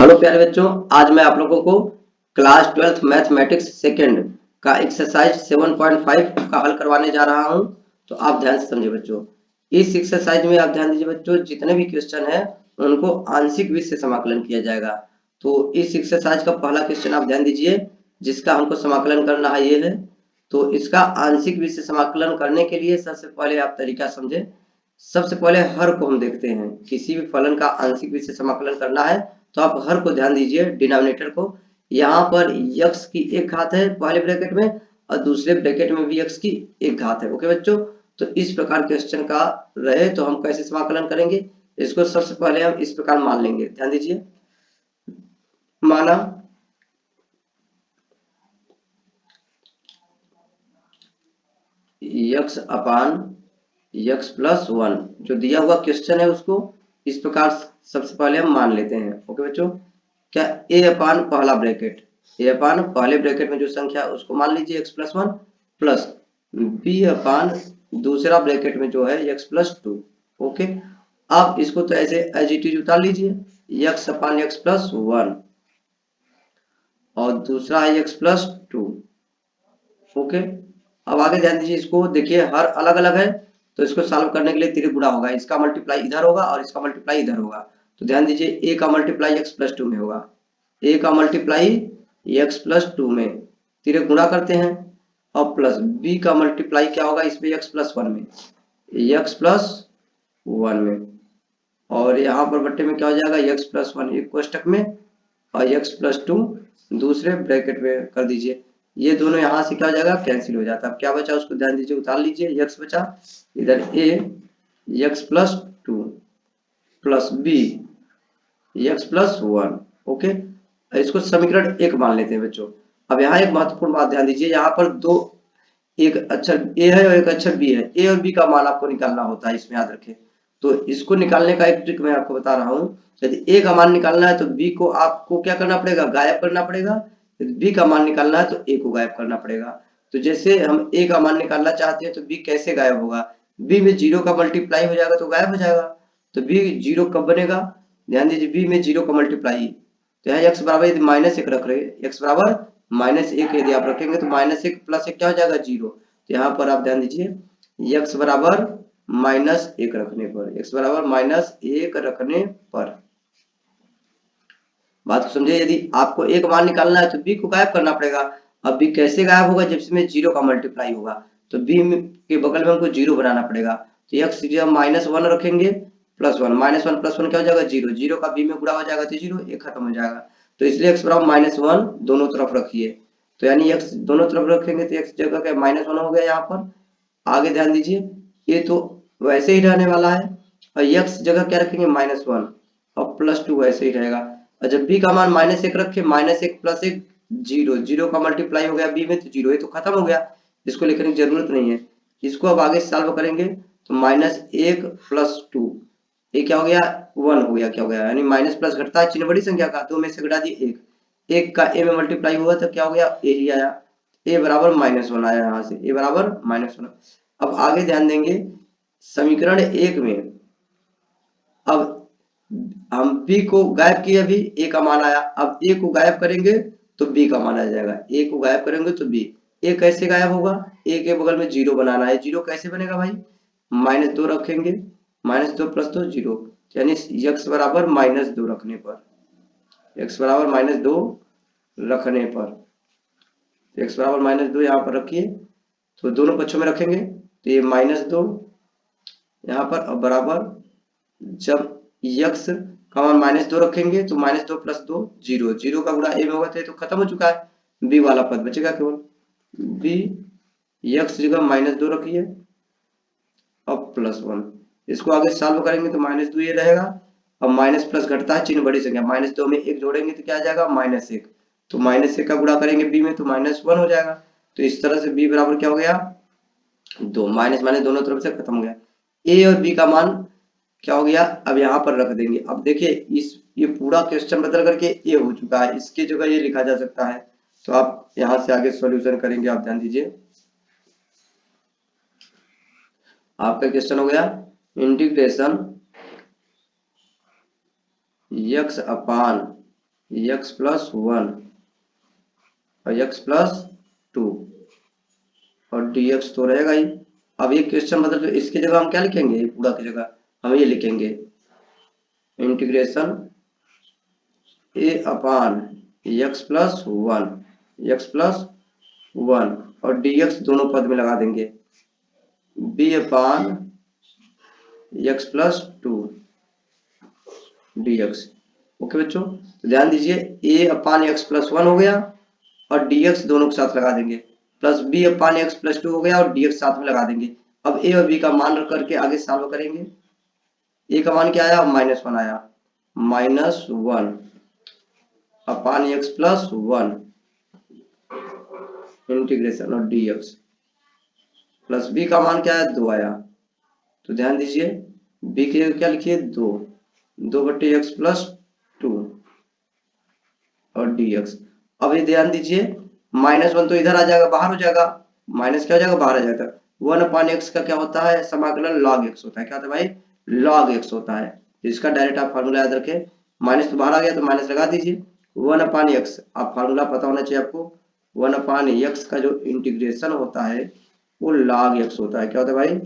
Hello प्यारे बच्चों, आज मैं आप लोगों को क्लास 12th मैथमेटिक्स सेकंड का एक्सरसाइज 7.5 का हल करवाने जा रहा हूं। तो आप ध्यान से समझिए बच्चों। इस एक्सरसाइज में आप ध्यान दीजिए बच्चों, जितने भी क्वेश्चन है उनको आंशिक विध से समाकलन किया जाएगा। तो इस एक्सरसाइज का पहला क्वेश्चन आप ध्यान दीजिए, जिसका हमको समाकलन करना है ये है। तो इसका आंशिक विध से समाकलन करने के लिए सबसे पहले आप तरीका समझे। सबसे पहले हर को हम देखते हैं। किसी भी फलन का आंशिक विध से समाकलन करना है तो आप हर को ध्यान दीजिए, डिनोमिनेटर को। यहाँ पर यक्स की एक घात है पहले ब्रैकेट में और दूसरे ब्रैकेट में भी यक्स की एक घात है। ओके बच्चों, तो इस प्रकार क्वेश्चन का रहे तो हम कैसे समाकलन करेंगे, इसको सबसे पहले हम इस प्रकार मान लेंगे। ध्यान दीजिए, माना यक्स अपान यक्स प्लस वन, जो दिया हुआ क्वेश्चन है उसको इस प्रकार सबसे पहले हम मान लेते हैं। ओके बच्चों, क्या ए अपान पहला ब्रैकेट, ए अपान पहले ब्रैकेट में जो संख्या है उसको मान लीजिए x plus one, plus b upon दूसरा ब्रैकेट में जो है एक्स प्लस टू। ओके, आप इसको तो ऐसे एज इट इज उतार लीजिए, एक्स अपान एक्स प्लस वन और दूसरा है एक्स प्लस टू। ओके, अब आगे ध्यान दीजिए, इसको देखिए हर अलग अलग है तो इसको सॉल्व करने के लिए तीन गुणा होगा। इसका मल्टीप्लाई इधर होगा और इसका मल्टीप्लाई इधर होगा। तो ध्यान दीजिए, ए का मल्टीप्लाई एक्स प्लस टू में होगा, ए का मल्टीप्लाई एक्स प्लस टू में तीन गुणा करते हैं, और प्लस बी का मल्टीप्लाई क्या होगा इसमें एक्स प्लस वन में, एक्स प्लस वन में, और यहाँ पर बट्टे में क्या हो जाएगा एक्स प्लस वन एक कोष्टक में और एक्स प्लस टू दूसरे ब्रैकेट में कर दीजिए। ये दोनों यहाँ से क्या हो जाएगा, कैंसिल हो जाता है। अब क्या बचा उसको ध्यान दीजिए, उतार लीजिए, एक्स बचा इधर a x plus two plus b x plus one. Okay, इसको समीकरण एक मान लेते हैं बच्चों। अब यहाँ एक महत्वपूर्ण बात ध्यान दीजिए, यहाँ पर दो एक अक्षर ए है और एक अक्षर बी है। ए और बी का मान आपको निकालना होता है, इसमें याद रखें। तो इसको निकालने का एक ट्रिक मैं आपको बता रहा हूँ। यदि ए का मान निकालना है तो बी को आपको क्या करना पड़ेगा, गायब करना पड़ेगा। यदि बी का मान निकालना है तो ए को गायब करना पड़ेगा। तो जैसे हम ए का मान निकालना चाहते हैं तो बी कैसे गायब होगा, बी में जीरो का मल्टीप्लाई हो जाएगा तो गायब हो जाएगा। तो बी जीरो कब बनेगा, ध्यान दीजिए, बी में जीरो का मल्टीप्लाई। तो यहाँ एक्स बराबर यदि माइनस एक रख रहे, एक्स बराबर माइनस एक यदि आप रखेंगे तो माइनस एक प्लस एक क्या हो जाएगा, जीरो। तो यहाँ पर आप ध्यान दीजिए, एक्स बराबर माइनस एक रखने पर, एक्स बराबर माइनस एक रखने पर, बात को समझे। यदि आपको एक मान निकालना है तो बी को गायब करना पड़ेगा। अब बी कैसे गायब होगा, जब इसमें जीरो का मल्टीप्लाई होगा। तो बी के बगल में हमको जीरो बनाना पड़ेगा। तो एक्स जब माइनस वन रखेंगे plus one, minus one plus one क्या हो जाएगा, जीरो, जीरो का बी में गुणा हो जाएगा तो जीरो, एक खत्म हो जाएगा। तो इसलिए एक्स बराबर माइनस वन दोनों तरफ रखिए। तो यानी एक्स दोनों तरफ रखेंगे तो एक्स जगह क्या माइनस वन हो गया यहाँ पर। आगे ध्यान दीजिए, ये तो वैसे ही रहने वाला है और एक्स जगह क्या रखेंगे माइनस वन और प्लस टू वैसे ही रहेगा। और जब बी का मान माइनस एक रखे, माइनस एक प्लस एक जीरो, जीरो का मल्टीप्लाई हो गया बी में तो जीरो, ये तो खत्म हो गया, इसको लिखने की जरूरत नहीं है। इसको अब आगे सॉल्व करेंगे तो माइनस एक प्लस टू, ये क्या हो गया, वन हो गया, क्या हो गया, यानी माइनस प्लस घटता है चिन्ह बड़ी संख्या का, दो में से घटा दिए एक, एक का ए में मल्टीप्लाई हुआ तो क्या हो गया, ए ही आया, ए बराबर माइनस वन आया यहाँ से, ए बराबर माइनस वन। अब आगे ध्यान देंगे, समीकरण एक में अब हम बी को गायब किए, अभी ए का मान आया, अब ए को गायब करेंगे तो बी का मान आ जाएगा, ए को गायब करेंगे तो बी, ए कैसे गायब होगा, ए के बगल में जीरो बनाना है, जीरो कैसे बनेगा भाई, माइनस दो रखेंगे, माइनस दो प्लस दो जीरो, यानी एक्स बराबर माइनस दो रखने पर, एक्स बराबर माइनस दो रखने पर, एक्स बराबर माइनस दो यहाँ पर रखिए, तो दोनों पक्षों में रखेंगे तो ये माइनस दो यहाँ पर, अब बराबर जब यक्स का मान माइनस दो रखेंगे तो माइनस दो प्लस दो जीरो, जीरो का गुणा ए में होगा तो खत्म हो चुका है, बी वाला पद बचेगा केवल, बी यक्स जगह माइनस दो रखिए अब प्लस वन, इसको आगे सॉल्व करेंगे तो माइनस दो ये रहेगा। अब माइनस प्लस घटता है चिन्ह बड़ी संख्या, माइनस दो में एक जोड़ेंगे तो क्या आ जाएगा माइनस एक, तो माइनस एक का गुणा करेंगे बी में तो माइनस वन हो जाएगा। तो इस तरह से बी बराबर क्या हो गया, दो, माइनस माइनस दोनों तरफ से खत्म हो गया। ए और बी का मान क्या हो गया, अब यहाँ पर रख देंगे। अब देखिए इस ये पूरा क्वेश्चन बदल करके ए हो चुका है, इसकी जगह ये लिखा जा सकता है। तो आप यहाँ से आगे सॉल्यूशन करेंगे, आप ध्यान दीजिए, आपका क्वेश्चन हो गया इंटीग्रेशन यक्स अपान x प्लस 1 और x प्लस 2 और dx तो रहेगा ही। अब ये क्वेश्चन मतलब इसकी जगह हम क्या लिखेंगे, ये पूरा की जगह हम ये लिखेंगे integration a upon x plus 1 और dx दोनों पद में लगा देंगे b अपान x प्लस 2 dx। ओके बच्चों, तो ध्यान दीजिए a अपान x प्लस 1 हो गया और dx दोनों के साथ लगा देंगे, प्लस b अपान x प्लस 2 हो गया और dx साथ में लगा देंगे। अब a और b का मान रख करके आगे सॉल्व करेंगे। a का मान क्या आया, -1 आया, -1 अपान x प्लस 1 इंटीग्रेशन और dx, प्लस b का मान क्या है, 2 आया। तो ध्यान दीजिए b की जगह क्या लिखिए, 2 बटे x प्लस 2 और dx। अब ये ध्यान दीजिए -1 तो इधर आ जाएगा, बाहर हो जाएगा, माइनस क्या हो जाएगा, बाहर आ जाएगा। 1 अपान x का क्या होता है, समाकलन log x होता है। क्या होता है भाई, log x होता है। इसका डायरेक्ट आप फार्मूला याद रखें, माइनस तो बाहर आ गया तो माइनस लगा दीजिए। 1 अपान x, आप फार्मूला पता होना चाहिए आपको, 1 अपान x का जो इंटीग्रेशन होता है वो log x होता है। क्या होता है भाई,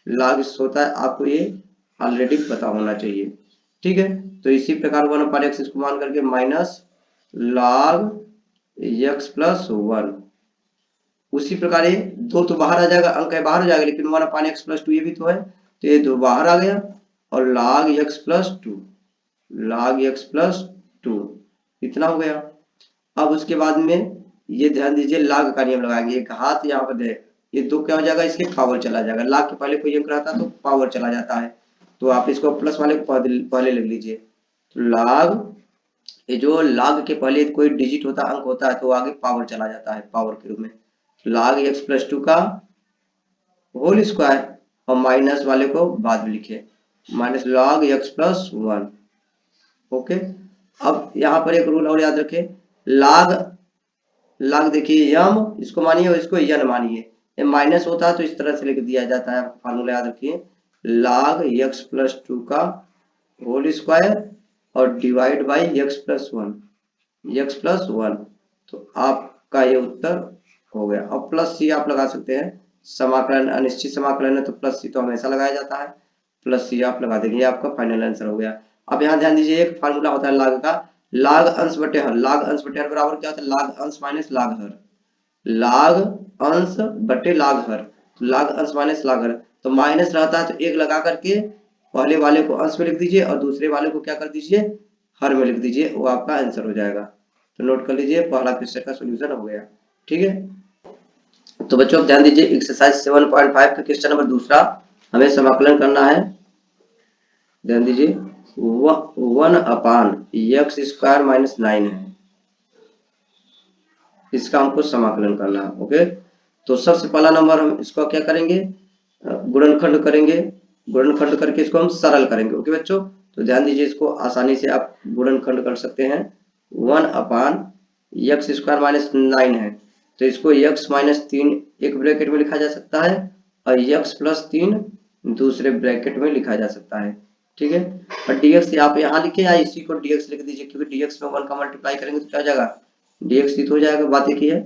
log x होता है, आपको ये ऑलरेडी पता होना चाहिए। ठीक है, तो इसी प्रकार 1 अपान x इसको मान करके माइनस log x प्लस 1, उसी प्रकार ये 2 तो बाहर आ जाएगा, अंक है बाहर हो जाएगा, लेकिन 1 अपान x प्लस 2 ये भी तो है, तो ये 2 बाहर आ गया और log x प्लस 2 इतना हो गया। अब उसके बाद में ये ध्यान दीजिए log का नियम लगाएंगे, एक हाथ यहाँ पर दे, ये 2 क्या हो जाएगा, इसके पावर चला जाएगा, log के पहले कोई अंक रहता तो पावर चला जाता है, तो आप इसको प्लस वाले को पहले लिख लीजिए। तो log, ये जो log के पहले कोई डिजिट होता है, अंक होता है, तो आगे पावर चला जाता है पावर के रूप में। log x प्लस 2 का होल स्क्वायर और माइनस वाले को बाद में लिखे, minus log x plus 1। Okay, अब यहाँ पर एक रूल और याद रखें, log देखिए m इसको मानिए और इसको n मानिए, ये माइनस होता है तो इस तरह से लिख दिया जाता है, फार्मूला याद रखिए, log x प्लस 2 का होल स्क्वायर और डिवाइड बाई x प्लस 1, तो आपका ये उत्तर हो गया। अब प्लस सी आप लगा सकते हैं, समाकलन अनिश्चित समाकलन है तो प्लस सी तो हमेशा लगाया जाता है, प्लस सी आप लगा देंगे, आपका फाइनल आंसर हो गया। अब यहाँ ध्यान दीजिए एक फार्मूला होता है log का, log अंश बटे हर, log अंश बटे हर बराबर क्या होता है, log अंश माइनस log हर, log अंश बटे log हर, तो log अंश माइनस log हर, तो माइनस रहता है तो एक लगा करके पहले वाले को अंश में लिख दीजिए और दूसरे वाले को क्या कर दीजिए, हर में लिख दीजिए, वो आपका आंसर हो जाएगा। तो नोट कर लीजिए, पहला क्वेश्चन का सॉल्यूशन हो गया। ठीक है, तो बच्चों ध्यान दीजिए एक्सरसाइज 7.5 का क्वेश्चन नंबर दूसरा हमें समाकलन करना है। ध्यान दीजिए 1 अपान x स्क्वायर माइनस 9 है, इसका हमको समाकलन करना है। ओके, तो सबसे पहला नंबर हम इसको क्या करेंगे, गुणनखंड करेंगे, गुणनखंड करके इसको हम सरल करेंगे। ओके बच्चों, तो ध्यान दीजिए इसको आसानी से आप गुणनखंड कर सकते हैं। 1 अपान x स्क्वायर माइनस 9 है, तो इसको x माइनस 3 एक ब्रैकेट में लिखा जा सकता है और x प्लस 3 दूसरे ब्रैकेट में लिखा जा सकता है। ठीक है, और dx आप यहाँ लिखे या इसी को dx लिख दीजिए, क्योंकि dx में 1 का मल्टीप्लाई करेंगे तो क्या हो जाएगा, dx ही तो हो जाएगा, बात एक ही है।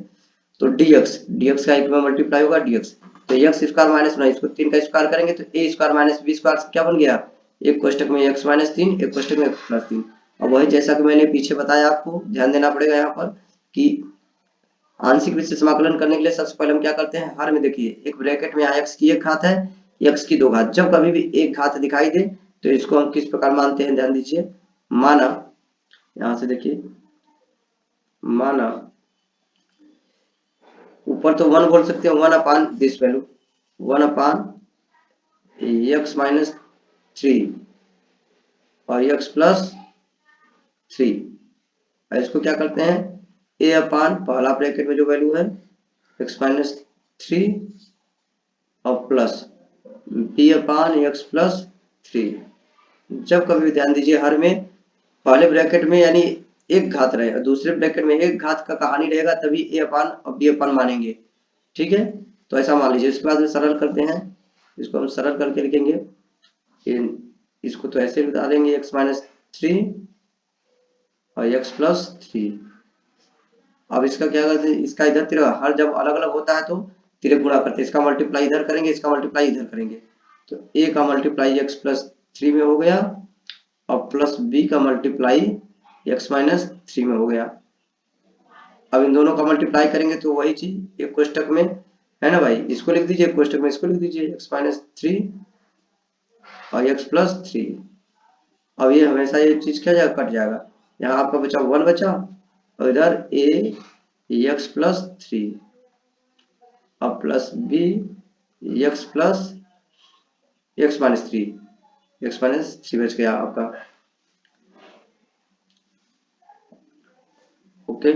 तो dx का 1 में मल्टीप्लाई होगा dx, तो x स्क्वायर माइनस 9 इसको 3 का स्क्वायर करेंगे तो a square minus b square क्या बन गया, एक कोष्टक में x माइनस 3, एक कोष्टक में x प्लस 3। अब वही जैसा कि मैंने पीछे बताया, आपको ध्यान देना पड़ेगा यहाँ पर कि आंशिक विशिष्ट समाकलन करने के लिए सबसे पहले हम क्या करते हैं, हर में देखिए एक ब्रैकेट में यहाँ x की एक घात है, x की 2 घात, जब कभी भी एक घात दिखाई दे तो इसको हम किस प्रकार मानते हैं, ध्यान दीजिए, माना यहाँ से देखिए, माना ऊपर तो 1 बोल सकते हैं, 1 upon this value 1 upon x minus 3 और x प्लस 3, और इसको क्या करते हैं, a अपान पहला ब्रैकेट में जो वैल्यू है x माइनस 3 और प्लस b अपान x प्लस 3। जब कभी ध्यान दीजिए हर में पहले ब्रैकेट में यानी एक घात रहे और दूसरे ब्रैकेट में एक घात का कहानी रहेगा तभी a अपान और b अपान मानेंगे। ठीक है, तो ऐसा मान लीजिए। इसके बाद में सरल करते हैं, इसको हम सरल करके लिखेंगे, इसको तो ऐसे बता देंगे x माइनस 3 और x प्लस 3। अब इसका क्या करते हैं, इसका इधर तिरका, हर जब अलग अलग होता है तो तिरक गुणा करते हैं, इसका मल्टीप्लाई इधर करेंगे, इसका मल्टीप्लाई इधर करेंगे, तो a का मल्टीप्लाई x प्लस 3 में हो गया और प्लस b का मल्टीप्लाई x माइनस 3 में हो गया। अब इन दोनों का मल्टीप्लाई करेंगे तो वही चीज एक कोष्टक में है ना भाई, इसको लिख दीजिए कोष्टक में, इसको लिख दीजिए x माइनस 3 और x प्लस 3। अब ये हमेशा ये चीज क्या जाएगा, कट जाएगा, यहाँ आपका बचा 1 बचा और इधर a x प्लस 3 और plus b x plus x minus 3 बच गया आपका। ओके,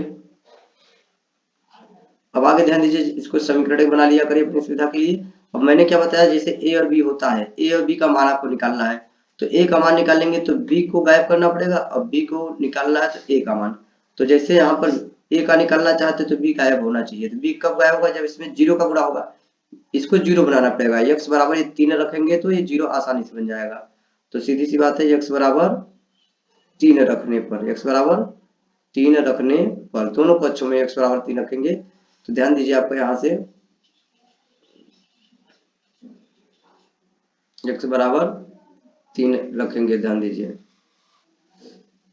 अब आगे ध्यान दीजिए, इसको समीकरण एक बना लिया करिए अपनी सुविधा के लिए। अब मैंने क्या बताया, जैसे a और b होता है, a और b का मान आपको निकालना है, तो a का मान निकालेंगे तो b को गायब करना पड़ेगा और b को निकालना है तो a का मान। तो जैसे यहाँ पर a का निकालना चाहते तो b गायब होना चाहिए, तो b कब गायब होगा, जब इसमें 0 का गुणा होगा, इसको 0 बनाना पड़ेगा, x बराबर ये 3 रखेंगे तो ये 0 आसानी से बन जाएगा। तो सीधी सी बात है, x बराबर 3 रखने पर, x बराबर 3 रखने पर दोनों पक्षों में x बराबर 3 रखेंगे, तो ध्यान दीजिए आपको यहाँ से x बराबर 3 रखेंगे, ध्यान दीजिए।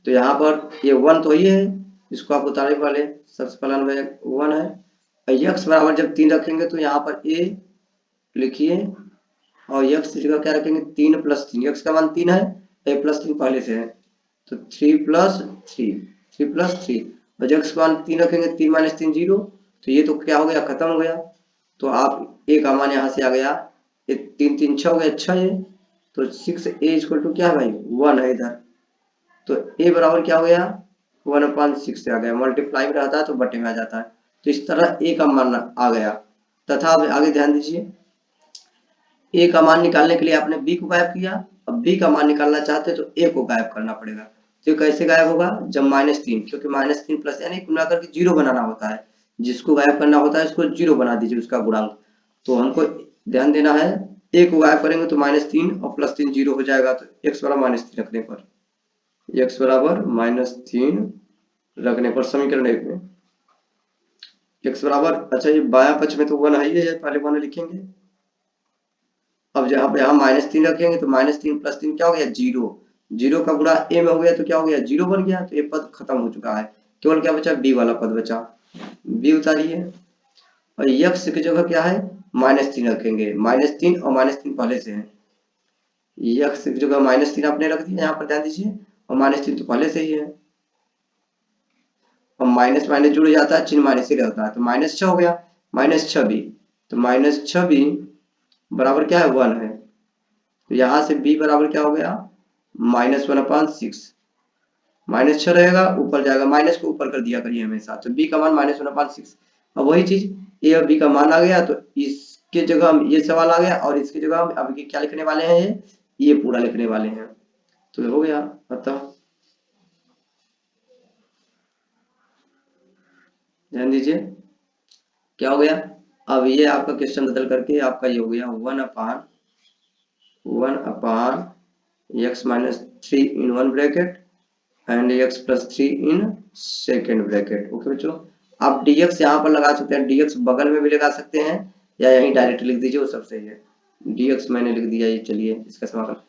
तो यहाँ पर ये 1 तो ही है, इसको आप उतारे पहले, सबसे पहला नंबर 1 है, और x बराबर जब 3 रखेंगे तो यहाँ पर a लिखिए और x की जगह क्या रखेंगे, 3 प्लस 3, x का मान 3 है, a प्लस 3 पहले से है, तो 3 प्लस 3 और जब x का मान 3 रखेंगे, 3 माइनस 3 0, तो ये तो क्या हो गया, खत्म हो गया। तो आप a का मान यहाँ से आ गया, ये 3 3 6 हो गया, 6 है, तो 6a इक्वल टू क्या है भाई, 1 है इधर, तो a बराबर क्या हो गया, 1/6 से आ गया, मल्टीप्लाई में रहता है तो बटे में आ जाता है, तो इस तरह a का मान आ गया। तथा आगे ध्यान दीजिए, a का मान निकालने के लिए आपने b को गायब किया, अब b का मान निकालना चाहते तो a को गायब करना पड़ेगा। तो कैसे गायब होगा, जब -3, क्योंकि -3 प्लस यानी कुल मिलाकर के 0 बनाना होता है, जिसको गायब करना होता है उसको 0 बना दीजिए उसका गुणांक। तो हमको ध्यान देना है, a को गायब करेंगे तो -3 और प्लस 3 0 हो जाएगा, तो x बराबर -3 रखने पर, x बराबर -3 रखने पर समीकरण 1 में x बराबर, अच्छा ये बायां पक्ष में तो 1 है ही है, पहले 1 लिखेंगे। अब जहाँ पे यहाँ -3 रखेंगे तो -3 प्लस 3 क्या हो गया, 0 का गुणा a में हो गया तो क्या हो गया, 0 बन गया, तो ये पद खत्म हो चुका है, केवल क्या बचा, b वाला पद बचा, b उतारिए और x की जगह क्या है, -3 रखेंगे, -3 और -3 पहले से है, x की जगह -3 आपने रख दिया यहाँ पर, ध्यान दीजिए, और -3 तो पहले से ही है, और माइनस माइनस जुड़ जाता है, चिन्ह माइनस ही रहता है, तो -6 हो गया, -6b, तो -6b बराबर क्या है, 1 है, तो यहाँ से b बराबर क्या हो गया, -1/6, -6 रहेगा, ऊपर जाएगा, माइनस को ऊपर कर दिया करिए हमेशा, तो b का मान -1/6। अब वही चीज a और b का मान आ गया, तो इसके जगह हम ये सवाल आ गया और इसकी जगह हम अब क्या लिखने वाले हैं, ये पूरा लिखने वाले हैं, तो हो गया। अतः ध्यान दीजिए क्या हो गया, अब ये आपका क्वेश्चन बदल करके आपका ये हो गया 1/(x minus 3) in one bracket and x plus 3 in second bracket. Okay बच्चों, आप dx यहाँ पर लगा सकते हैं, dx बगल में भी लगा सकते हैं या यहीं डायरेक्ट लिख दीजिए, वो सब सही है, dx मैंने लिख दिया, ये चलिए इसका समाकलन।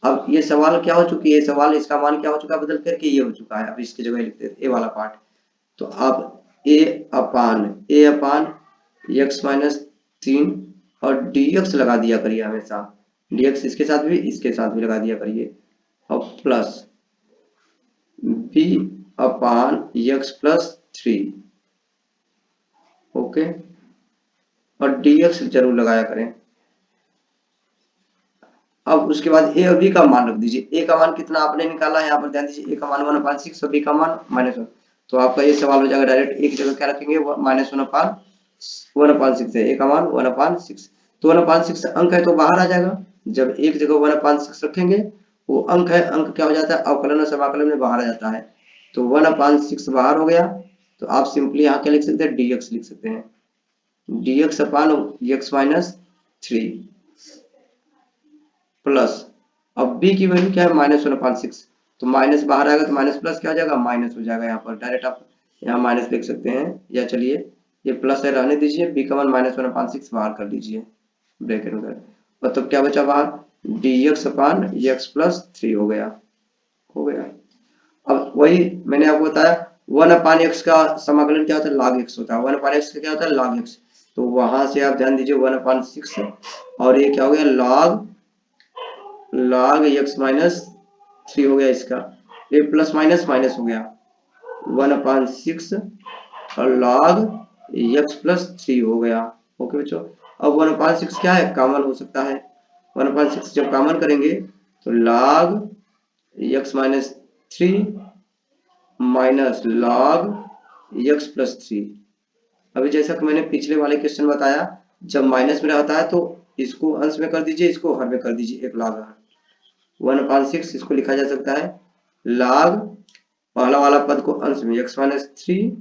अब ये सवाल क्या हो चुकी है, सवाल इसका मान क्या हो चुका है, बदल करके ये हो चुका है, अब इसकी जगह लिखते हैं a वाला पार्ट, तो आप a अपान x माइनस 3 और dx लगा दिया करिए हमेशा, dx इसके साथ भी लगा दिया करिए, और प्लस b अपान x प्लस 3, ओके, और dx जरूर लगाया करें। अब उसके बाद a और b का मान रख दीजिए, a का मान कितना आपने निकाला है, यहाँ पर ध्यान दीजिए, a का मान 1/6 और b का मान -1, तो आपका ये सवाल हो जाएगा डायरेक्ट, एक जगह क्या रखेंगे, -1/6 है, a का मान 1/6, तो 1/6 अंक है तो बाहर आ जाएगा, जब एक जगह 1/6 रखेंगे वो अंक है, अंक क्या हो जाता है, अवकलन और समाकलन में बाहर आ जाता है, तो 1/6 बाहर हो गया, तो आप सिंपली यहाँ क्या लिख सकते हैं, dx लिख सकते हैं, dx अपान x माइनस 3 प्लस, अब b की वैल्यू क्या है, -1/6, तो माइनस बाहर आएगा तो माइनस प्लस क्या हो जाएगा, माइनस हो जाएगा। यहाँ पर डायरेक्ट आप यहाँ माइनस लिख सकते हैं, या चलिए ये प्लस है रहने दीजिए, बी का मान -1/6 बाहर कर दीजिए ब्रैकेट में। मतलब क्या बचा बाहर, dx अपान x प्लस 3 हो गया। अब वही मैंने आपको बताया 1/x का समाकलन क्या होता है, log x होता है। 1/x का क्या होता है, log x। तो वहां से आप ध्यान दीजिए 1/6 और ये क्या हो गया, log x माइनस 3 हो गया इसका, ये प्लस माइनस माइनस हो गया 1/6 और log x प्लस 3 हो गया। ओके बच्चों, अब 1/6 क्या है, कॉमन हो सकता है। 1/6 जब कॉमन करेंगे तो log x minus 3 minus log x plus 3। अभी जैसा कि मैंने पिछले वाले क्वेश्चन बताया, जब माइनस में रहता है तो इसको अंश में कर दीजिए, इसको हर में कर दीजिए, एक log 1/6 इसको लिखा जा सकता है log पहला वाला पद को अंश में x माइनस 3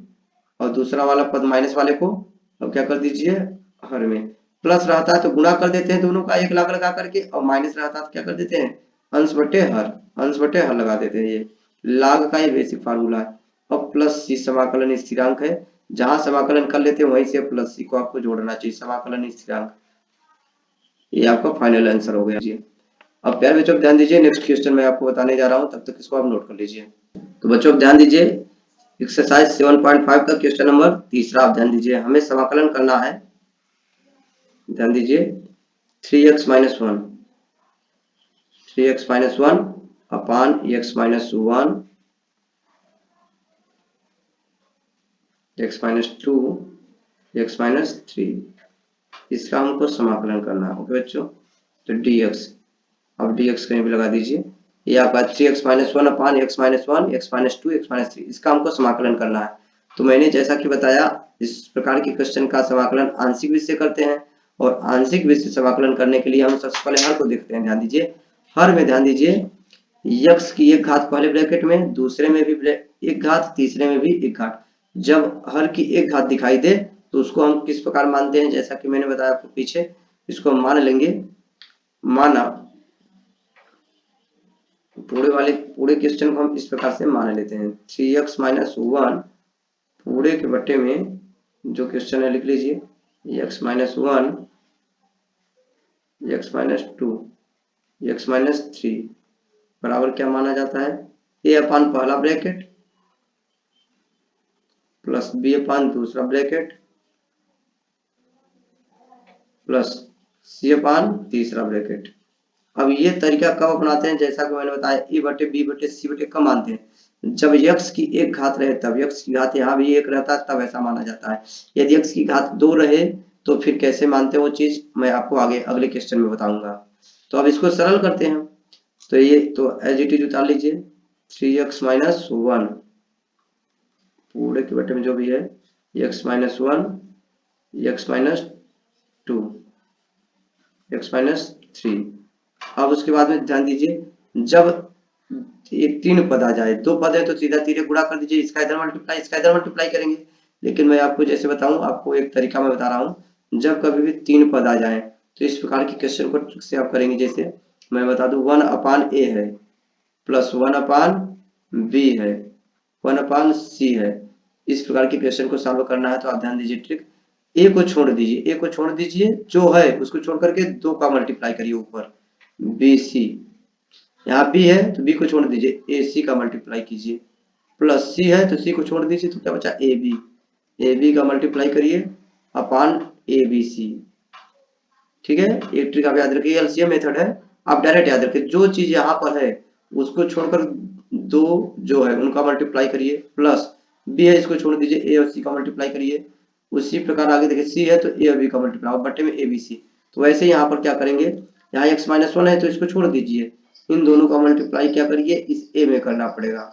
और दूसरा वाला पद माइनस वाले को अब क्या कर दीजिए, हर में। प्लस रहता है तो गुणा कर देते हैं दोनों का एक log लगा करके, और माइनस रहता है तो क्या कर देते हैं, अंश बटे हर लगा देते हैं। ये log का ये बेसिक फार्मूला है। अब प्लस c समाकलन स्थिरांक है, जहां समाकलन कर लेते हैं वहीं से प्लस c को आपको जोड़ना चाहिए, समाकलन स्थिरांक। ये आपका फाइनल आंसर हो गया। अब प्यारे बच्चों ध्यान दीजिए, नेक्स्ट क्वेश्चन मैं आपको बताने जा रहा हूं, तब तक इसको आप नोट कर लीजिए। तो बच्चों ध्यान दीजिए, एक्सरसाइज 7.5 का क्वेश्चन नंबर तीसरा आप ध्यान दीजिए, हमें समाकलन करना है। ध्यान दीजिए 3x minus 1 upon x minus 1 x minus 2 x minus 3, इसका हमको समाकलन करना है। ओके बच्चों, तो dx, अब dx कहीं भी लगा दीजिए, ये आपका 3x minus 1 upon x minus 1 x minus 2 x minus 3, इसका हमको समाकलन करना है। तो मैंने जैसा कि बताया, इस प्रकार के क्वेश्चन का समाकलन आंशिक विधि से करते हैं, और आंशिक विधि से समाकलन करने के लिए हम सबसे पहले हर को देखते हैं। ध्यान दीजिए, हर में ध्यान दीजिए x की एक घात पहले ब्रैकेट में, दूसरे में भी एक घात, तीसरे में भी एक घात। जब हर की एक घात दिखाई दे तो उसको हम किस प्रकार मानते हैं, जैसा कि मैंने बताया आपको पीछे, इसको हम मान लेंगे, माना पूरे क्वेश्चन को हम इस प्रकार से मान लेते हैं 3x माइनस 1 पूरे के बट्टे में, जो क्वेश्चन है लिख लीजिए x minus 1 x minus 2 x minus 3 बराबर क्या माना जाता है, a अपान पहला ब्रैकेट प्लस b अपान दूसरा ब्रैकेट प्लस c अपान तीसरा ब्रैकेट। अब ये तरीका कब अपनाते हैं, जैसा कि मैंने बताया a बटे b बटे c बटे कब मानते हैं, जब x की एक घात रहे तब, x की घात यहाँ भी एक रहता है तब ऐसा माना जाता है। यदि x की घात 2 रहे तो फिर कैसे मानते हैं वो चीज मैं आपको आगे अगले क्वेश्चन में बताऊंगा। तो अब इसको सरल करते हैं, तो ये तो एज इट इज उतार लीजिए 3x माइनस 1 पूरे के बटे में जो भी है x minus 1 x minus 2 x minus 3। अब उसके बाद में ध्यान दीजिए, जब ये 3 पद आ जाए, 2 पद है तो सीधा तीरे गुणा कर दीजिए, इसका इधर मल्टीप्लाई करेंगे। लेकिन मैं आपको जैसे बताऊं, आपको एक तरीका मैं बता रहा हूं, जब कभी भी 3 पद आ जाए तो इस प्रकार के क्वेश्चन को ट्रिक से आप करेंगे। जैसे मैं बता दूं 1 अपान a है प्लस 1 अपान b है 1 अपान c है, इस प्रकार के क्वेश्चन को सॉल्व करना है। तो आप ध्यान दीजिए ट्रिक, a को छोड़ दीजिए, जो है उसको छोड़ करके 2 का मल्टीप्लाई करिए ऊपर bc, यहाँ b है तो b को छोड़ दीजिए, ac का मल्टीप्लाई कीजिए, प्लस c है तो c को छोड़ दीजिए, तो क्या बचा ab का मल्टीप्लाई करिए अपान abc। ठीक है, एक ट्रिक आप याद रखिए, एलसीएम मेथड है, आप डायरेक्ट याद रखिए, जो चीज यहाँ पर है उसको छोड़कर 2 जो है उनका मल्टीप्लाई करिए, प्लस b है इसको छोड़ दीजिए, a और c का मल्टीप्लाई करिए। उसी प्रकार आगे देखिए c है तो a और b का मल्टीप्लाई बट्टे में abc। तो वैसे यहाँ पर क्या करेंगे, यहाँ x माइनस 1 है तो इसको छोड़ दीजिए, इन दोनों का मल्टीप्लाई क्या करिए, इस a में करना पड़ेगा,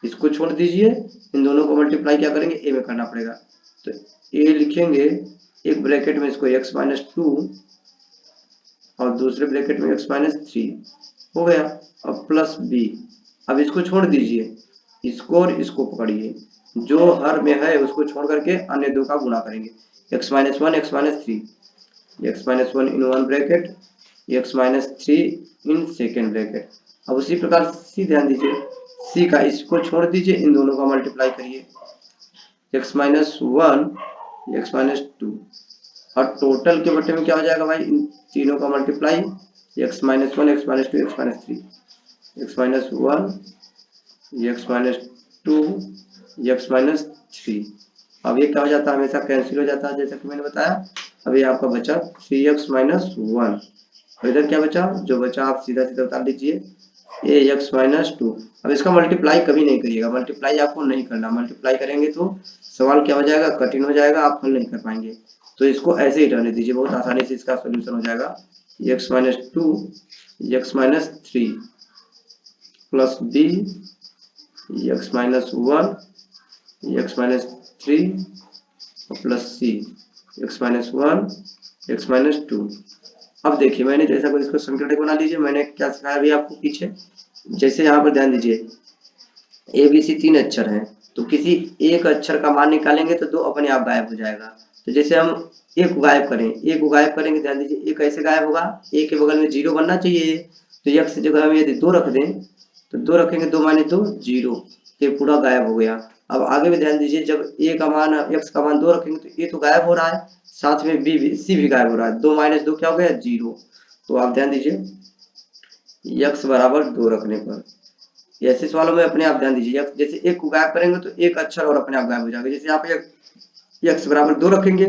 इसको छोड़ दीजिए, इन दोनों को मल्टीप्लाई क्या करेंगे, a में करना पड़ेगा। तो a लिखेंगे एक ब्रैकेट में इसको x माइनस 2 और दूसरे ब्रैकेट में x माइनस 3 हो गया। अब प्लस b, अब इसको छोड़ दीजिए, इसको और इसको पकड़िए, जो हर में है उसको छोड़ करके अन्य दो का गुणा करेंगे, x minus 1 x minus 3, x minus 1 in one bracket x minus 3 in second bracket. अब उसी प्रकार सी ध्यान दीजिए, सी का इसको छोड़ दीजिए, इन दोनों का मल्टीप्लाई करिए, x minus one x minus to, और टोटल के बटे में क्या हो जाएगा भाई, इन तीनों का multiply, x minus one x minus two x minus three, x minus one x minus two x minus three. अब ये क्या हो जाता है, हमेशा कैंसिल हो जाता है जैसा कि मैंने बताया। अब ये आपका बचा 3x माइनस वन, और इधर क्या बचा, जो बचा आप सीधा सीधा उतार लीजिए ax माइनस टू। अब इसका मल्टीप्लाई कभी नहीं करिएगा, मल्टीप्लाई आपको नहीं करना, मल्टीप्लाई करेंगे तो सवाल क्या हो जाएगा, कठिन हो जाएगा, आप हल नहीं कर पाएंगे। तो इसको ऐसे ही रहने दीजिए, बहुत आसानी से इसका सोल्यूशन हो जाएगा। x minus two x minus three plus b x minus one x minus three plus c x minus one x minus two. अब देखिए मैंने जैसा कुछ इसको संकट बना लीजिए, मैंने क्या सिखाया अभी आपको पीछे, जैसे यहाँ पर ध्यान दीजिए ए बी सी तीन अक्षर हैं, तो किसी एक अक्षर का मान निकालेंगे तो दो अपने आप गायब हो जाएगा। तो जैसे हम एक को गायब करें, एक को गायब करेंगे, ध्यान दीजिए एक कैसे गायब होगा, एक के बगल में जीरो बनना चाहिए, तो एक्स की जगह हम यदि दो रख दें तो दो रखेंगे, दो माइनस दो जीरो, ये पूरा गायब हो गया। अब आगे भी ध्यान दीजिए, जब ए का मान एक्स का मान दो रखेंगे तो ए तो गायब हो रहा है, साथ में बी भी, सी भी गायब हो रहा है, दो माइनस दो क्या हो गया, जीरो। तो आप ध्यान दीजिए एक्स बराबर दो रखने पर, ऐसे सवालों में अपने आप ध्यान दीजिए, जैसे एक को गायब करेंगे तो एक अक्षर और अपने आप गायब हो जाएगा। जैसे यहाँ पे एक्स बराबर दो रखेंगे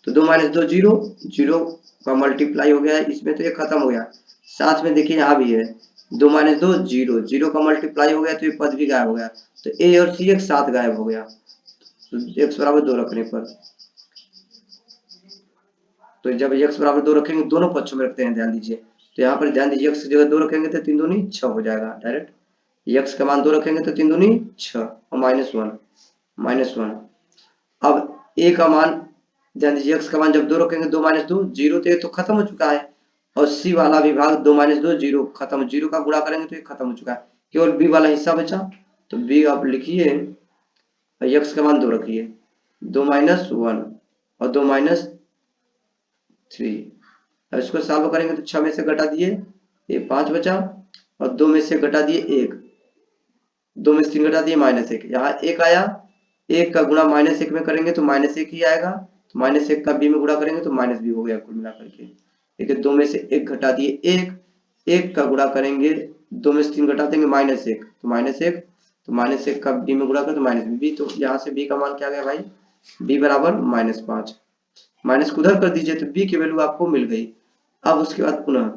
तो दो माइनस दो जीरो, जीरो का मल्टीप्लाई हो गया है, इसमें तो एक खत्म हो गया, साथ में देखिए यहाँ भी है दो माइनस दो जीरो, जीरो का मल्टीप्लाई हो गया तो ये पद भी गायब हो गया, तो ए और सी एक साथ गायब हो गया। तो एक्स बराबर दो रखने पर, तो जब एक्स बराबर दो रखेंगे दोनों पक्षों में रखते हैं, ध्यान दीजिए, तो यहाँ पर ध्यान दीजिए एक्स की जगह दो रखेंगे तो तीन दूनी छह हो जाएगा डायरेक्ट, एक्स का मान दो रखेंगे तो तीन दूनी छह और माइनस वन माइनस वन। अब ए का मान ध्यान दीजिए, एक्स का मान जब दो रखेंगे दो माइनस दो जीरो, तो ये तो खत्म हो चुका है, और सी वाला भी भाग दो माइनस दो जीरो खत्म, जीरो का गुणा करेंगे तो ये खत्म हो चुका है, केवल बी वाला हिस्सा बचा, तो बी आप लिखिए, एक्स का मान दो रखिए, दो माइनस वन और दो माइनस थ्री। अब इसको सॉल्व करेंगे तो छह में से घटा दिए ये पांच बचा, और दो में से घटा दिए एक, दो में से तीन घटा दिए माइनस एक, यहाँ एक आया, एक का गुणा माइनस एक में करेंगे तो माइनस एक ही आएगा, तो माइनस एक का बी में गुणा करेंगे तो माइनस बी हो गया कुल मिलाकर के। देखिए दो में से एक घटा दिए एक, एक का गुणा करेंगे, दो में से तीन घटा देंगे माइनस एक, तो माइनस एक, तो माइनस एक का बी में गुणा करें तो माइनस बी, तो यहाँ से बी का मान क्या गया भाई, बी बराबर माइनस पांच, माइनस को उधर कर दीजिए तो बी की वैल्यू आपको मिल गई। अब उसके बाद पुनः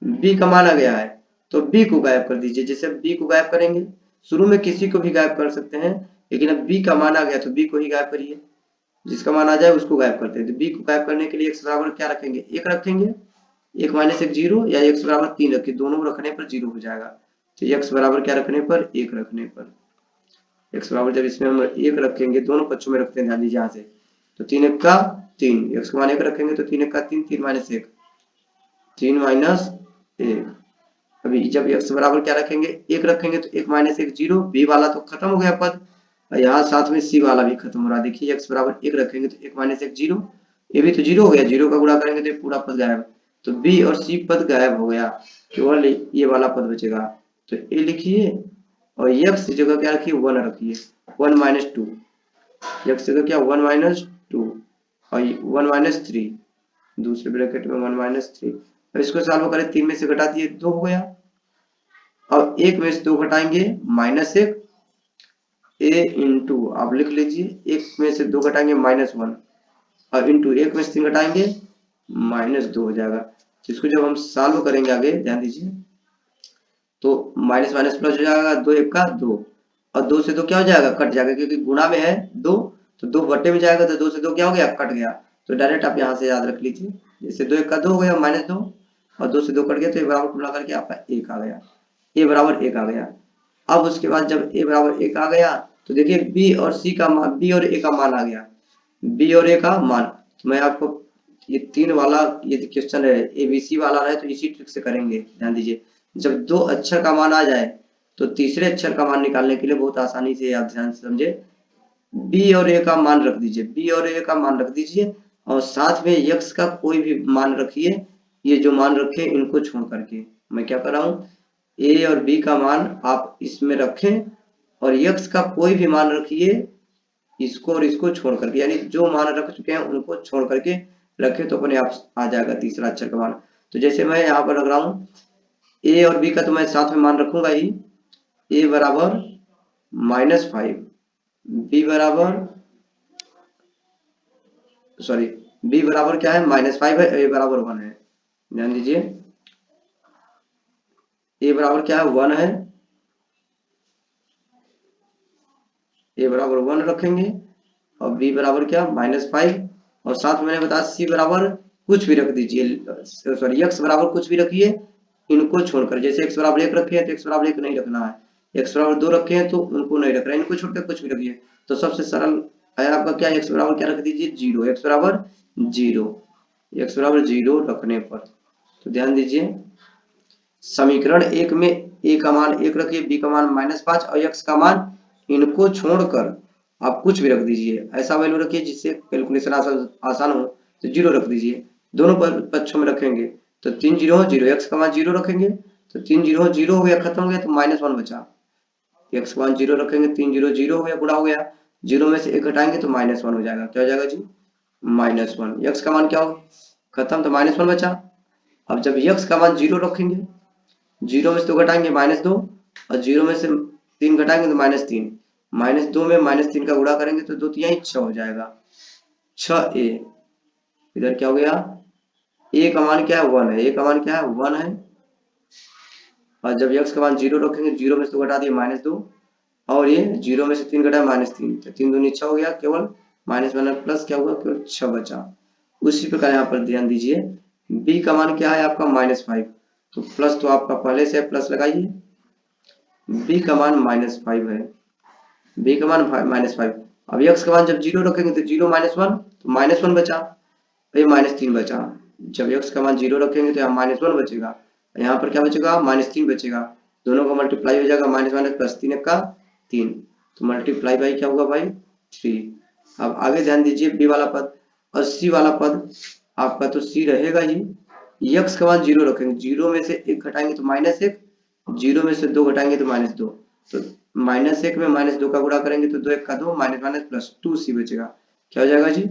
बी का मान आ गया है तो बी को गायब कर दीजिए, जैसे बी को गायब करेंगे, शुरू में किसी को भी गायब कर सकते हैं, लेकिन अब बी का मान आ गया तो बी को ही गायब करिए, जिसका मान आ जाए उसको गायब करते हैं। तो बी को गायब करने के लिए एक्स बराबर क्या रखेंगे, एक रखेंगे, एक माइनस एक जीरो, या एक्स बराबर तीन रखिए, दोनों रखने पर जीरो हो जाएगा। तो एक्स बराबर क्या रखने पर, एक रखने पर, एक्स बराबर जब इसमें हम एक रखेंगे, दोनों पक्षों में रखते हैं ध्यान दीजिए यहाँ से, तो तीन एक का तीन, एक्स का मान एक रखेंगे तो तीन एक का तीन, तीन माइनस एक, तीन माइनस एक। अभी जब एक्स बराबर क्या रखेंगे, एक रखेंगे तो एक माइनस एक जीरो, बी वाला तो खत्म हो गया पद, और यहाँ साथ में सी वाला भी खत्म हो रहा है। देखिए एक्स बराबर एक रखेंगे तो एक माइनस एक जीरो, ये भी तो जीरो हो गया, जीरो का गुणा करेंगे तो ये पूरा पद गायब, तो बी और सी पद गायब हो गया, केवल ये वाला पद बचेगा। तो ए लिखिए और एक्स की जगह क्या रखिए, वन रखिए, वन माइनस टू, एक्स जगह क्या वन माइनस टू और वन माइनस थ्री, दूसरे ब्रैकेट में वन माइनस थ्री। अब इसको सॉल्व करें, तीन में से घटा दिए दो हो गया, अब एक में से दो घटाएंगे माइनस एक, ए इंटू आप लिख लीजिए, एक में से दो घटाएंगे माइनस वन, और इंटू एक में से तीन घटाएंगे माइनस दो हो जाएगा। तो इसको जब हम सॉल्व करेंगे आगे ध्यान दीजिए, तो माइनस माइनस प्लस हो जाएगा, दो एक का दो, और दो से दो क्या हो जाएगा, कट जाएगा, क्योंकि गुणा में है दो, तो दो बट्टे में जाएगा, तो दो से दो क्या हो गया, कट गया। तो डायरेक्ट आप यहाँ से याद रख लीजिए, जैसे दो एक का दो हो गया माइनस दो, और दो से दो कट गया तो ये बराबर मिला करके आपका एक आ गया, ए बराबर एक आ गया। अब उसके बाद जब ए बराबर एक आ गया तो देखिए बी और सी का मान, बी और ए का मान आ गया, बी और ए का मान, तो मैं आपको ये तीन वाला ये क्वेश्चन है एबीसी वाला है, तो इसी ट्रिक से करेंगे, ध्यान दीजिए। जब दो अक्षर का मान आ जाए तो तीसरे अक्षर का मान निकालने के लिए बहुत आसानी से आप ध्यान से समझे, बी और ए का मान रख दीजिए, बी और ए का मान रख दीजिए, और साथ में एक्स का कोई भी मान रखिए, ये जो मान रखे इनको छोड़ करके, मैं क्या कर रहा हूँ, ए और बी का मान आप इसमें रखें और x का कोई भी मान रखिए इसको और इसको छोड़ करके, यानी जो मान रख चुके हैं उनको छोड़ करके रखे तो अपने आप आ जाएगा तीसरा अक्षर का मान। तो जैसे मैं यहाँ पर रख रहा हूँ ए और बी का, तो मैं साथ में मान रखूंगा ही। ए बराबर -5, बी बराबर सॉरी बी बराबर क्या है -5 है, ए बराबर 1 है। ध्यान दीजिए ए बराबर क्या है 1 है, ए बराबर 1 रखेंगे और बी बराबर क्या -5 और साथ में मैंने बताया सी बराबर कुछ भी रख दीजिए, सॉरी एक्स बराबर कुछ भी रखिए इनको छोड़कर। जैसे एक्स बराबर 1 रखे हैं तो एक्स बराबर 1 नहीं रखना है, एक्स बराबर 2 रखे हैं तो उनको नहीं रखना है, इनको छोड़कर कुछ भी रखिए। तो सबसे सरल है आपका क्या, एक्स बराबर क्या रख दीजिए 0, एक्स बराबर 0, एक्स बराबर 0 रखने पर। तो ध्यान दीजिए समीकरण 1 में ए का मान 1 रखिए, बी का मान -5 और एक्स का मान इनको छोड़कर आप कुछ भी रख दीजिए, ऐसा वैल्यू रखिए जिससे कैलकुलेशन आसान हो। तो 0 रख दीजिए, दोनों पक्षों में रखेंगे तो 3 0 0, एक्स का मान 0 रखेंगे तो 3 0 0 हो गया, खत्म हो गया, तो -1 बचा। एक्स का मान 0 रखेंगे 3 0 0 हो गया, गुणा हो गया, 0 में से 1 घटाएंगे तो -1 हो जाएगा। क्या हो जाएगा जी -1। एक्स का मान क्या हो खत्म, तो -1 बचा। अब जब एक्स का मान 0 रखेंगे, 0 में से 2 घटाएंगे -2 और 0 में से 3 घटाएंगे तो -3, -2 में -3 का गुणा करेंगे तो 2 3 6 हो जाएगा, 6a। इधर क्या हो गया, a का मान क्या है 1 है, a का मान क्या है 1 है और जब x का मान 0 रखेंगे 0 में से 2 घटा दिए -2 और ये 0 में से 3 घटाए -3, तो 3 दूनी 6 हो गया, केवल -1 प्लस क्या हुआ केवल 6 बचा। उसी प्रकार यहाँ पर ध्यान दीजिए b का मान क्या है आपका -5, तो प्लस तो आपका पहले से प्लस लगाइए, b का मान -5 है, b का मान -5। अब x का मान जब 0 रखेंगे तो 0 -1 तो -1 बचा, ये -3 बचा। जब x का मान 0 रखेंगे तो यहाँ -1 बचेगा, यहाँ पर क्या बचेगा -3 बचेगा, दोनों का मल्टीप्लाई हो जाएगा, -1 प्लस 3 का 3, तो मल्टीप्लाई बाई क्या होगा भाई 3। अब आगे ध्यान दीजिए b वाला पद और c वाला पद आपका, तो c रहेगा ही, x का मान 0 रखेंगे, 0 में से 1 घटाएंगे तो -1, 0 में से 2 घटाएंगे तो -2, तो -1 में -2 का गुणा करेंगे तो 2 1 का 2 -1 प्लस 2c बचेगा। क्या हो जाएगा जी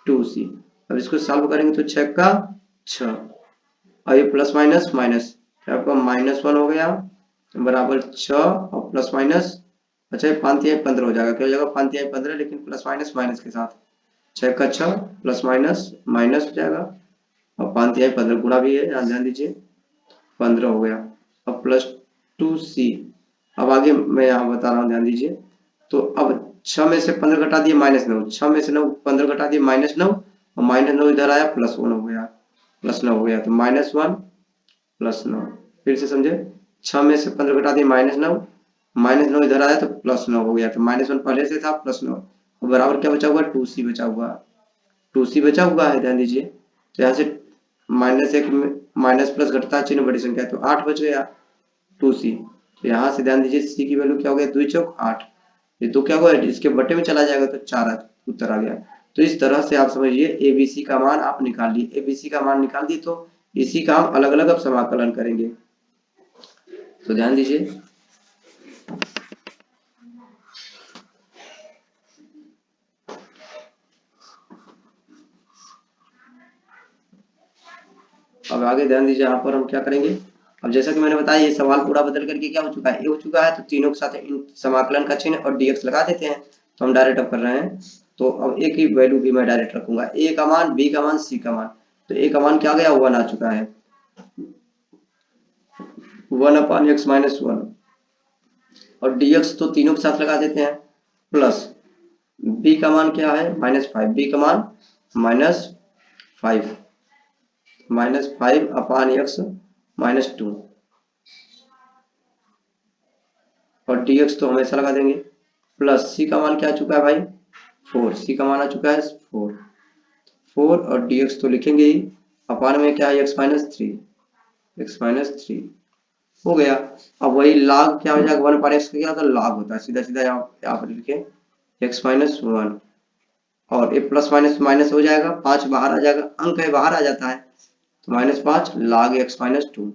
2c। अब इसको सॉल्व करेंगे तो 6 का 6 और ये प्लस माइनस माइनस, आपका -1 हो गया बराबर 6 और प्लस माइनस, अच्छा ये 5 तिहाई 15 हो जाएगा। क्या हो जाएगा 5 तिहाई 15, लेकिन प्लस माइनस माइनस के साथ, 6 का 6 प्लस माइनस माइनस हो जाएगा और 5 तिहाई 15 गुणा भी है, ध्यान दीजिए 15 हो गया। अब प्लस 2c, अब आगे मैं यहाँ बता रहा हूँ ध्यान दीजिए। तो अब 6 में से 15 घटा दिए -9, 6 में से 9 15 घटा दिए -9 और -9 इधर आया +1 हो गया, +9 हो गया, तो -1 +9। फिर से समझे, 6 में से 15 घटा दिए -9, -9 इधर आया तो +9 हो गया, तो -1 पहले से था +9 और बराबर क्या बचा हुआ 2c बचा हुआ, 2c बचा हुआ है। ध्यान दीजिए तो यहाँ से -1 में माइनस प्लस घटता है चिन्ह बड़ी संख्या, तो 8 बच गया 2c। तो यहाँ से ध्यान दीजिए c की वैल्यू क्या हो गया 2 चौक 8, ये तो क्या हुआ इसके बटे में चला जाएगा तो 4 उत्तर आ गया। तो इस तरह से आप समझिए एबीसी का मान आप निकाल लिए, एबीसी का मान निकाल दिए तो इसी का हम अलग अलग अब समाकलन करेंगे। तो ध्यान दीजिए अब आगे ध्यान दीजिए यहाँ पर हम क्या करेंगे। अब जैसा कि मैंने बताया ये सवाल पूरा बदल करके क्या हो चुका है, ये हो चुका है, तो तीनों के साथ समाकलन का चिन्ह और dx लगा देते हैं, तो हम डायरेक्ट अब कर रहे हैं। तो अब a की वैल्यू भी मैं डायरेक्ट रखूंगा, a का मान, b का मान, c का मान। तो a का मान क्या आ गया 1 आ चुका है, 1/x-1 और dx तो तीनों के साथ लगा देते हैं, प्लस b का मान क्या है -5, b का मान -5 -5/x-2 और dx तो हमेशा लगा देंगे, प्लस c का मान क्या आ चुका है भाई 4, c का मान आ चुका है 4 और dx तो लिखेंगे ही, अपान में क्या है x-3 हो गया। अब वही log क्या हो जाएगा 1/x का क्या होता है log होता है, सीधा सीधा यहाँ पर लिखे x-1 और ये प्लस माइनस माइनस हो जाएगा, 5 बाहर आ जाएगा, अंक है बाहर आ जाता है, तो -5 log x-2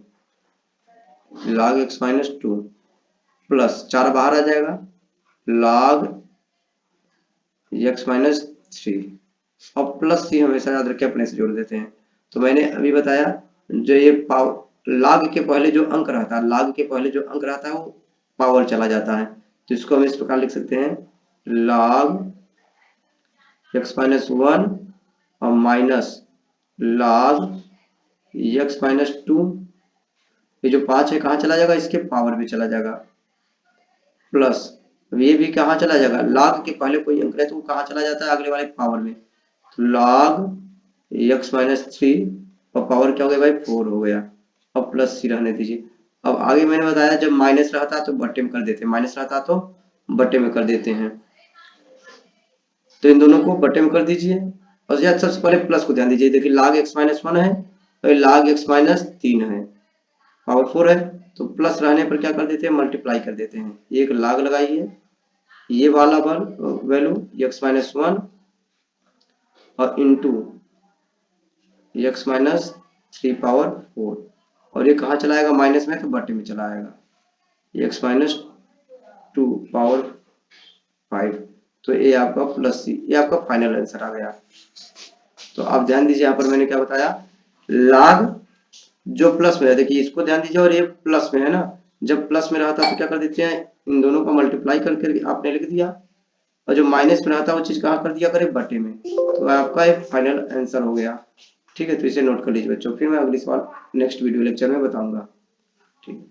log x minus 2 plus 4 बाहर आ जाएगा log x माइनस 3 और प्लस सी हमेशा याद रखें अपने से जोड़ देते हैं। तो मैंने अभी बताया जो ये log के पहले जो अंक रहता है, log के पहले जो अंक रहता है वो पावर चला जाता है, तो इसको हम इस प्रकार लिख सकते हैं log x माइनस 1 और माइनस log x माइनस 2, ये जो 5 है कहाँ चला जाएगा, इसके पावर में चला जाएगा, प्लस ये भी कहाँ चला जाएगा, log के पहले कोई अंक है तो वो कहाँ चला जाता है, अगले वाले पावर में, तो log x माइनस 3 और पावर क्या हो गया भाई 4 हो गया। अब प्लस सी रहने दीजिए। अब आगे मैंने बताया जब माइनस रहता है तो बट्टे में कर देते हैं, माइनस रहता तो बट्टे में कर देते हैं, तो इन दोनों को बट्टे में कर दीजिए। और यार सबसे पहले प्लस को ध्यान दीजिए, देखिए log x माइनस 1 है और log x माइनस 3 है, पावर 4 है, तो प्लस रहने पर क्या कर देते हैं, मल्टीप्लाई कर देते हैं। एक log लगाइए, ये वाला वैल्यू x माइनस 1 और इंटू x माइनस 3 पावर 4, और ये कहाँ चलाएगा माइनस में, तो बट्टे में चला आएगा x माइनस 2 पावर 5, तो ये आपका प्लस सी, ये आपका फाइनल आंसर आ गया। तो आप ध्यान दीजिए यहाँ पर मैंने क्या बताया, log जो प्लस में है, देखिए इसको ध्यान दीजिए, और ये प्लस में है ना, जब प्लस में रहता है तो क्या कर देते हैं, इन दोनों का मल्टीप्लाई करके आपने लिख दिया, और जो माइनस में रहता है वो चीज कहाँ कर दिया करें, बट्टे में, तो आपका एक फाइनल आंसर हो गया। ठीक है, तो इसे नोट कर लीजिए बच्चों, फिर मैं अगली सवाल नेक्स्ट वीडियो लेक्चर में बताऊंगा। ठीक।